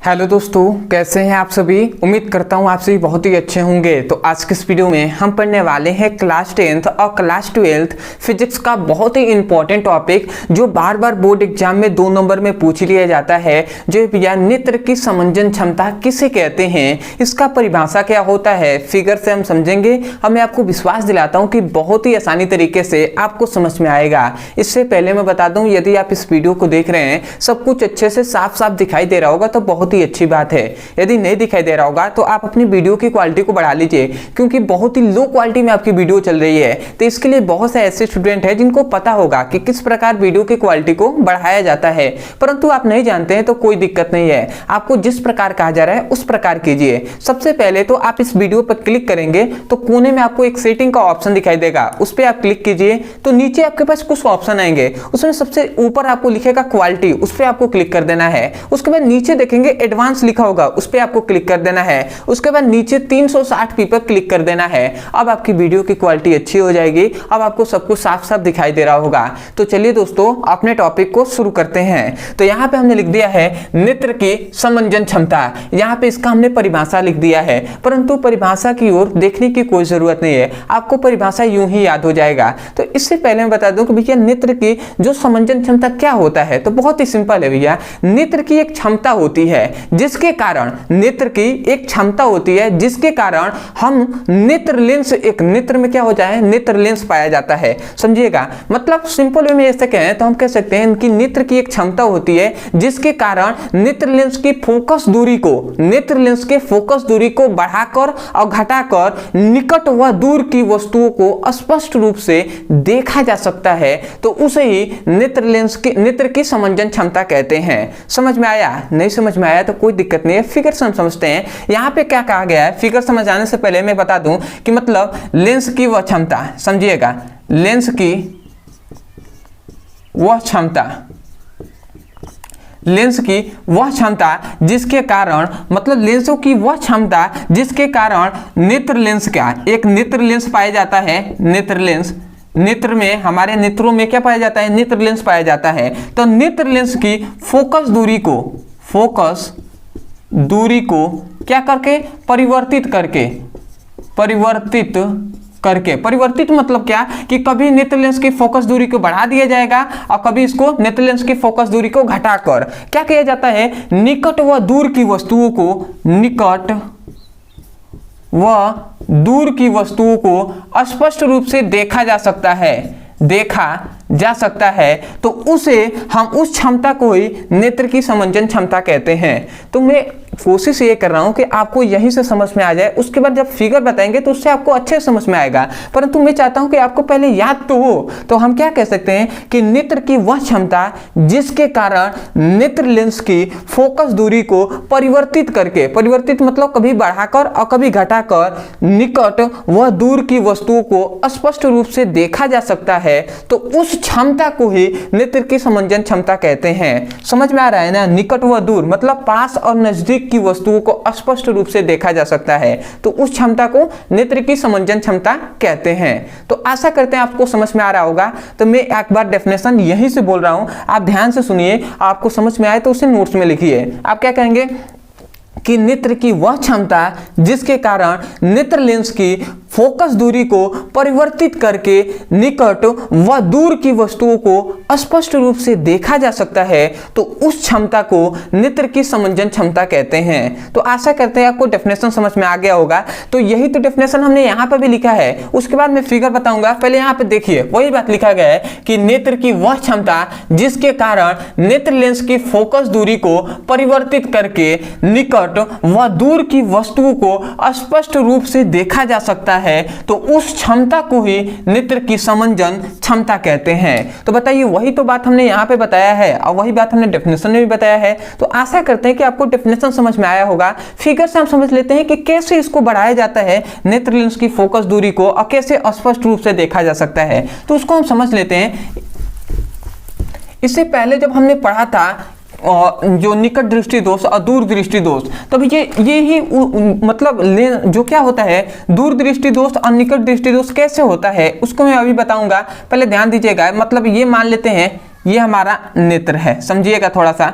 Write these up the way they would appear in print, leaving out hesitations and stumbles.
Hello दोस्तों, कैसे हैं आप सभी। उम्मीद करता हूं आप सभी बहुत ही अच्छे होंगे। तो आज के इस वीडियो में हम पढ़ने वाले हैं क्लास 10th और क्लास 12th फिजिक्स का बहुत ही इंपॉर्टेंट टॉपिक जो बार बार बोर्ड एग्जाम में 2 नंबर में पूछ लिया जाता है। जो भैया नेत्र की समंजन क्षमता किसे कहते हैं, इसका परिभाषा क्या होता है, फिगर से हम समझेंगे और मैं आपको विश्वास दिलाता हूँ कि बहुत ही आसानी तरीके से आपको समझ में आएगा। इससे पहले मैं बता दूं, यदि आप इस वीडियो को देख रहे हैं सब कुछ अच्छे से साफ साफ दिखाई दे रहा होगा तो बहुत अच्छी बात है। यदि नहीं दिखाई दे रहा होगा तो आप अपनी वीडियो की क्वालिटी को बढ़ा लीजिए, क्योंकि बहुत ही लो क्वालिटी में आपकी वीडियो चल रही है। तो इसके लिए बहुत से ऐसे स्टूडेंट हैं जिनको पता होगा कि किस प्रकार वीडियो की क्वालिटी को बढ़ाया जाता है, परंतु आप नहीं जानते हैं तो कोई दिक्कत नहीं है। आपको जिस प्रकार कहा जा रहा है उस प्रकार कीजिए। सबसे पहले तो आप इस वीडियो पर क्लिक करेंगे तो कोने में आपको एक सेटिंग का ऑप्शन दिखाई देगा, उस पर आप क्लिक कीजिए तो नीचे आपके पास कुछ ऑप्शन आएंगे। उसमें सबसे ऊपर आपको लिखेगा क्वालिटी, उस पर आपको क्लिक कर देना है। उसके बाद नीचे देखेंगे एडवांस लिखा होगा, उस पे आपको क्लिक कर देना है। उसके बाद नीचे 360p पर क्लिक कर देना है। अब आपकी वीडियो की क्वालिटी अच्छी हो जाएगी। अब आपको सब कुछ साफ साफ दिखाई दे रहा होगा। तो चलिए दोस्तों अपने टॉपिक को शुरू करते हैं। तो यहाँ पे हमने लिख दिया है नेत्र की समंजन क्षमता। यहाँ पे इसका हमने परिभाषा लिख दिया है, परंतु परिभाषा की ओर देखने की कोई जरूरत नहीं है, आपको परिभाषा यूं ही याद हो जाएगा। तो इससे पहले मैं बता दूं कि भैया नेत्र की जो समंजन क्षमता क्या होता है, तो बहुत ही सिंपल है भैया। नेत्र की एक क्षमता होती है जिसके कारण नेत्र की एक क्षमता होती है जिसके कारण हम नेत्र लेंस, एक नेत्र में क्या हो जाए, नेत्र लेंस पाया जाता है। समझिएगा, मतलब सिंपल वे में ऐसे कहें तो हम कह सकते हैं कि नेत्र की एक क्षमता होती है जिसके कारण नेत्र लेंस की फोकस दूरी को, नेत्र लेंस के फोकस दूरी को बढ़ाकर और घटाकर निकट व दूर की वस्तुओं को स्पष्ट रूप से देखा जा सकता है। तो उसे ही नेत्र लेंस की, नेत्र की समंजन क्षमता कहते हैं। समझ में आया? नहीं समझ में आया तो कोई दिक्कत नहीं है, फिगर से हम समझते हैं। यहाँ पे क्या कहा गया है, फिगर समझ आने से पहले मैं बता दूं कि मतलब लेंस की वह क्षमता, समझिएगा, लेंस की वह क्षमता, लेंस की वह क्षमता जिसके कारण, मतलब लेंसों की वह क्षमता जिसके कारण नेत्र लेंस का, एक नेत्र लेंस पाया जाता है। नेत्र लेंस, नेत्र में, हमारे नेत्रों में क्या पाया जाता है, नेत्र लेंस पाया जाता है। तो नेत्र लेंस की फोकस दूरी को, फोकस दूरी को क्या करके, परिवर्तित करके, परिवर्तित करके, परिवर्तित मतलब क्या कि कभी नेत्र लेंस की फोकस दूरी को बढ़ा दिया जाएगा और कभी इसको नेत्र लेंस की फोकस दूरी को घटाकर क्या किया जाता है, निकट व दूर की वस्तुओं को, निकट व दूर की वस्तुओं को स्पष्ट रूप से देखा जा सकता है, देखा जा सकता है। तो उसे हम उस क्षमता को ही नेत्र की समंजन क्षमता कहते हैं। तो मैं कोशिश ये कर रहा हूं कि आपको यहीं से समझ में आ जाए, उसके बाद जब फिगर बताएंगे तो उससे आपको अच्छे समझ में आएगा, परंतु मैं चाहता हूं कि आपको पहले याद तो हो। तो हम क्या कह सकते हैं कि नेत्र की वह क्षमता जिसके कारण नेत्र लेंस की फोकस दूरी को परिवर्तित करके, परिवर्तित मतलब कभी बढ़ाकर और कभी घटाकर निकट व दूर की वस्तुओं को स्पष्ट रूप से देखा जा सकता है, तो उस क्षमता को ही नेत्र की समंजन क्षमता कहते हैं। समझ में आ रहा है ना? निकट व दूर मतलब पास और नजदीक की वस्तुओं को स्पष्ट रूप से देखा जा सकता है, तो उस क्षमता को नेत्र की समंजन क्षमता कहते हैं। तो आशा करते हैं आपको समझ में आ रहा होगा। तो मैं एक बार डेफिनेशन यहीं से बोल रहा हूं, आप ध्यान से सुनिए, आपको समझ में आए तो उसे नोट्स में लिखिए। आप क्या कहेंगे कि नेत्र की वह क्षमता जिसके कारण नेत्र लेंस की फोकस दूरी को परिवर्तित करके निकट व दूर की वस्तुओं को स्पष्ट रूप से देखा जा सकता है, तो उस क्षमता को नेत्र की समंजन क्षमता कहते हैं। तो आशा करते हैं आपको डेफिनेशन समझ में आ गया होगा। तो यही तो डेफिनेशन हमने यहाँ पर भी लिखा है, उसके बाद मैं फिगर बताऊंगा। पहले यहाँ पे देखिए, वही बात लिखा गया है कि नेत्र की वह क्षमता जिसके कारण नेत्र लेंस की फोकस दूरी को परिवर्तित करके निकट व दूर की वस्तुओं को स्पष्ट रूप से देखा जा सकता है, तो उस क्षमता को ही नेत्र की समंजन क्षमता कहते हैं। तो बताइए, वही तो बात हमने यहाँ पे बताया है और वही बात हमने डेफिनेशन में भी बताया है। तो आशा करते हैं कि आपको डेफिनेशन समझ में आया होगा। फिगर से हम समझ लेते हैं कि कैसे इसको बढ़ाया जाता है, नेत्र लेंस की फोकस दूरी को, और कैसे स्पष्ट रूप से देखा जा सकता है। तो उसको हम समझ लेते हैं। इससे पहले जब हमने पढ़ा था जो निकट दृष्टि दोष और दूर दृष्टि दोष, तो ये ही मतलब जो क्या होता है, दूर दृष्टि दोष और निकट दृष्टि दोष कैसे होता है उसको मैं अभी बताऊंगा। पहले ध्यान दीजिएगा, मतलब ये मान लेते हैं ये हमारा नेत्र है, समझिएगा थोड़ा सा,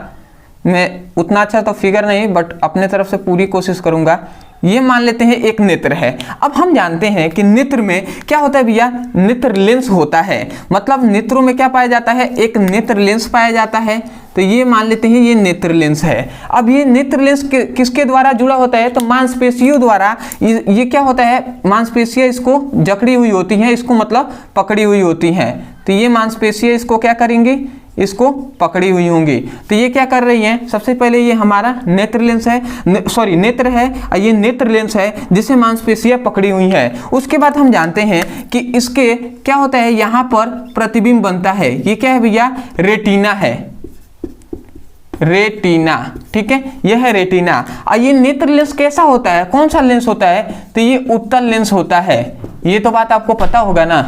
मैं उतना अच्छा तो फिगर नहीं, बट अपने तरफ से पूरी कोशिश करूंगा। ये मान लेते हैं एक नेत्र है। अब हम जानते हैं कि नेत्र में क्या होता है भैया, नेत्र लेंस होता है। मतलब नेत्रों में क्या पाया जाता है, एक नेत्र लेंस पाया जाता है। तो ये मान लेते हैं ये नेत्र लेंस है। अब ये नेत्र लेंस किसके द्वारा जुड़ा होता है, तो मांसपेशियों द्वारा। ये क्या होता है, मांसपेशियां इसको जकड़ी हुई होती हैं, इसको मतलब पकड़ी हुई होती हैं। तो ये मांसपेशियां इसको क्या करेंगी, इसको पकड़ी हुई होंगी। तो ये क्या कर रही हैं, सबसे पहले ये हमारा नेत्र लेंस है, नेत्र है, और ये नेत्र लेंस है जिसे मांसपेशियां पकड़ी हुई है। उसके बाद हम जानते हैं कि इसके क्या होता है, यहाँ पर प्रतिबिंब बनता है। ये क्या है भैया, रेटिना है, रेटिना, ठीक है, यह है रेटिना। और ये नेत्र लेंस कैसा होता है, कौन सा लेंस होता है, तो ये उत्तल लेंस होता है। ये तो बात आपको पता होगा ना,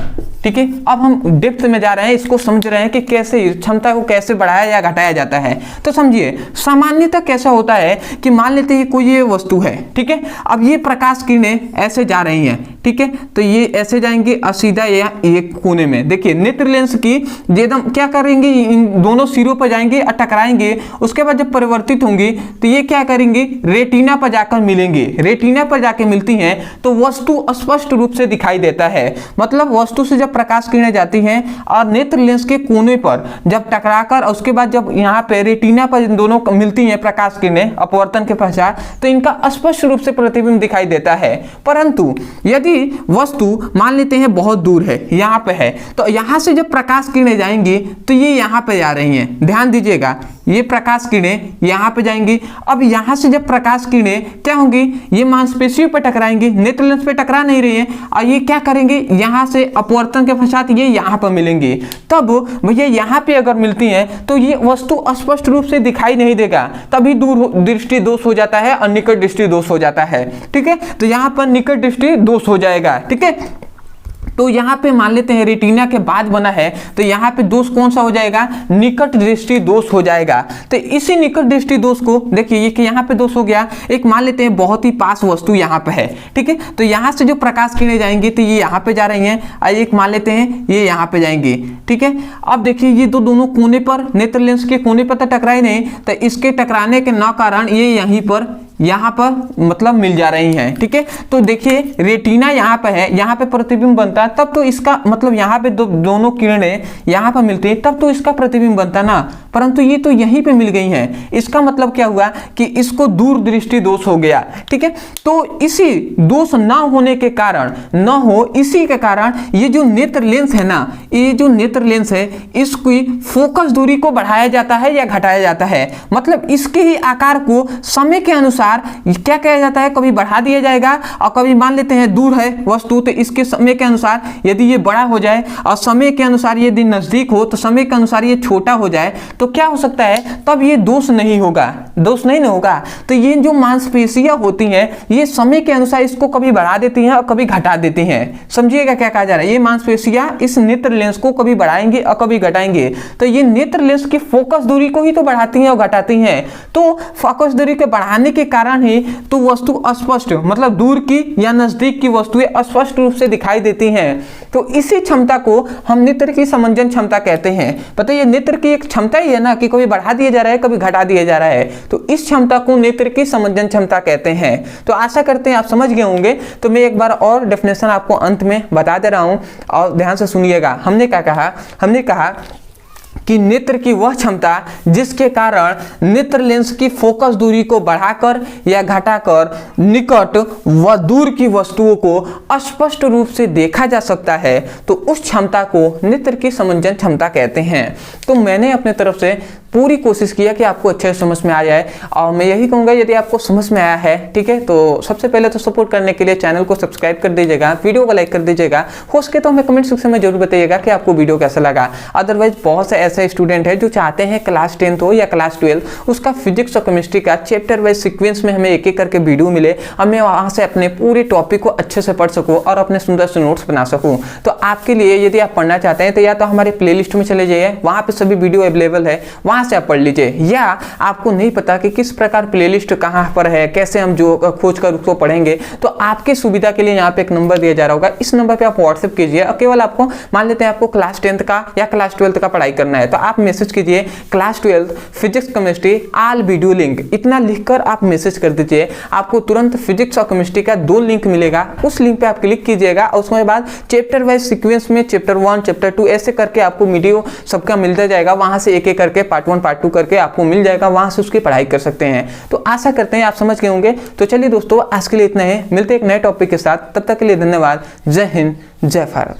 ठीक है। अब हम डेप्थ में जा रहे हैं, इसको समझ रहे हैं कि कैसे क्षमता को कैसे बढ़ाया या घटाया जाता है। तो समझिए सामान्यतः कैसा होता है कि मान लेते हैं कोई ये वस्तु है, ठीक है। अब ये प्रकाश किरणें ऐसे जा रही हैं, ठीक है, तो ये ऐसे जाएंगे और सीधा या एक कोने में। देखिए नेत्र लेंस की एकदम क्या करेंगे, इन दोनों सिरों पर जाएंगे और टकराएंगे। उसके बाद जब परिवर्तित होंगी तो ये क्या करेंगे, रेटिना पर जाकर मिलेंगे। रेटिना पर जाके मिलती हैं तो वस्तु स्पष्ट रूप से दिखाई देता है। मतलब वस्तु से जब प्रकाश किरणें जाती हैं और नेत्र लेंस के कोने पर जब टकराकर, उसके बाद जब यहाँ पे रेटिना पर दोनों मिलती हैं प्रकाश किरणें अपवर्तन के पश्चात, तो इनका स्पष्ट रूप से प्रतिबिंब दिखाई देता है। परंतु यदि वस्तु मान लेते हैं बहुत दूर है, यहाँ पे है, तो यहाँ से जब प्रकाश किरणें जाएंगी तो ये यहाँ पे जा रही हैं, ध्यान दीजिएगा, ये प्रकाश किरणें यहाँ पे जाएंगी। अब यहाँ से जब प्रकाश किरणें क्या होंगी, ये मांसपेशियों पर टकराएंगी, नेत्र लेंस पे टकरा नहीं रही है, और ये क्या करेंगे, यहाँ से अपवर्तन के पश्चात ये यहाँ पर मिलेंगी। तब भैया यहाँ पे अगर मिलती हैं तो ये वस्तु स्पष्ट रूप से दिखाई नहीं देगा, तभी दूर दृष्टि दोष हो जाता है और निकट दृष्टि दोष हो जाता है, ठीक है। तो यहाँ पर निकट दृष्टि दोष हो जाएगा, ठीक है। तो यहाँ पे मान लेते हैं रेटिना के बाद बना है, तो यहाँ पे दोष कौन सा हो जाएगा, निकट दृष्टि दोष हो जाएगा। तो इसी निकट दृष्टि दोष को देखिए, ये कि यहाँ पे दोष हो गया। एक मान लेते हैं बहुत ही पास वस्तु यहाँ पे है, ठीक है, तो यहाँ से जो प्रकाश किरणें जाएंगी तो ये यहाँ पे जा रही हैं, और एक मान लेते हैं ये यहाँ पे जाएंगी, ठीक है। अब देखिए ये दोनों कोने पर, नेत्र लेंस के कोने पर तो टकराए नहीं, तो इसके टकराने के न कारण ये यहाँ पर मतलब मिल जा रही हैं, ठीक है। तो देखिए रेटिना यहाँ पे है, यहाँ पे प्रतिबिंब बनता है, तब तो इसका मतलब यहाँ पे दोनों किरणें यहाँ पर मिलती है, तब तो इसका प्रतिबिंब बनता ना, परंतु ये तो यहीं पे मिल गई हैं। इसका मतलब क्या हुआ कि इसको दूर दृष्टि दोष हो गया, ठीक है। तो इसी दोष ना होने के कारण, न हो इसी के कारण ये जो नेत्र लेंस है ना, ये जो नेत्र लेंस है, इसकी फोकस दूरी को बढ़ाया जाता है या घटाया जाता है। मतलब इसके ही आकार को समय के अनुसार क्या किया जाता है, कभी बढ़ा दिया जाएगा और कभी मान लेते हैं दूर है वस्तु, तो इसके समय के अनुसार यदि ये बड़ा हो जाए और समय के अनुसार यदि नजदीक हो तो समय के अनुसार ये छोटा हो जाए, तो क्या हो सकता है, तब ये दोष नहीं होगा, दोष नहीं होगा। तो ये जो मांसपेशियां होती हैं ये समय के अनुसार इसको कभी बढ़ा देती हैं और कभी घटा देती हैं। समझिएगा क्या कहा जा रहा है, ये मांसपेशियां इस नेत्र लेंस को कभी बढ़ाएंगे और कभी घटाएंगे। तो ये नेत्र लेंस की फोकस दूरी को ही तो बढ़ाती हैं और घटाती हैं। तो फोकस दूरी के बढ़ाने के कारण ही तो वस्तु अस्पष्ट, मतलब दूर की या नजदीक की वस्तुएं स्पष्ट रूप से दिखाई देती हैं। तो इसी क्षमता को हम नेत्र की समंजन क्षमता कहते हैं। पता है ये नेत्र की एक क्षमता ही है ना, कि कभी बढ़ा दिया जा रहा है कभी घटा दिया जा रहा है, तो इस क्षमता को नेत्र की समंजन क्षमता कहते हैं। तो आशा करते हैं आप समझ गए होंगे। तो मैं एक बार और डेफिनेशन आपको अंत में बता दे रहा हूं और ध्यान से सुनिएगा। हमने क्या कहा, हमने कहा कि नेत्र की वह क्षमता जिसके कारण नेत्र लेंस की फोकस दूरी को बढ़ाकर या घटाकर निकट व दूर की वस्तुओं को स्पष्ट रूप से देखा जा सकता है, तो उस क्षमता को नेत्र की समंजन क्षमता कहते हैं। तो मैंने अपने तरफ से पूरी कोशिश किया कि आपको अच्छे से समझ में आ जाए, और मैं यही कहूँगा यदि आपको समझ में आया है, ठीक है, तो सबसे पहले तो सपोर्ट करने के लिए चैनल को सब्सक्राइब कर दीजिएगा, वीडियो को लाइक कर दीजिएगा, हो सके तो हमें कमेंट सेक्शन में जरूर बताइएगा कि आपको वीडियो कैसा लगा। अदरवाइज बहुत से ऐसे स्टूडेंट है जो चाहते हैं क्लास 10 हो या क्लास 12 उसका फिजिक्स और केमिस्ट्री का चैप्टर वाइज सीक्वेंस में हमें एक एक करके वीडियो मिले और मैं वहाँ से अपने पूरे टॉपिक को अच्छे से पढ़ सकूँ और अपने सुंदर से नोट्स बना सकूँ। तो आपके लिए यदि आप पढ़ना चाहते हैं तो या तो हमारे प्लेलिस्ट में चले जाइए, वहाँ पे सभी वीडियो अवेलेबल है, वहाँ से आप पढ़ लीजिए। या आपको नहीं पता कि किस प्रकार प्लेलिस्ट कहाँ पर है, कैसे हम जो खोज कर उसको पढ़ेंगे, तो आपके सुविधा के लिए यहाँ पे एक नंबर दिया जा रहा होगा, इस नंबर पे आप व्हाट्सएप कीजिए। और केवल आपको मान लेते हैं आपको क्लास 10th का या क्लास 12th का पढ़ाई करना है, तो आप मैसेज कीजिए class 12th physics chemistry all video link, इतना लिखकर आप मैसेज कर दीजिए। आपको तुरंत फिजिक्स और केमिस्ट्री का 2 लिंक मिलेगा, उस लिंक पे आप क्लिक कीजिएगा और उसके बाद चैप्टर वाइज सीक्वेंस में चैप्टर 1 चैप्टर 2 ऐसे करके आपको वीडियो सबका मिलता जाएगा। वहां से एक एक करके पार्ट 1 पार्ट 2 करके आपको मिल जाएगा, वहां से उसकी पढ़ाई कर सकते हैं। तो आशा करते हैं आप समझ गए होंगे। तो चलिए दोस्तों, आज के लिए इतना है, मिलते हैं एक नए टॉपिक के साथ, तब तक के लिए धन्यवाद। जय हिंद, जय भारत।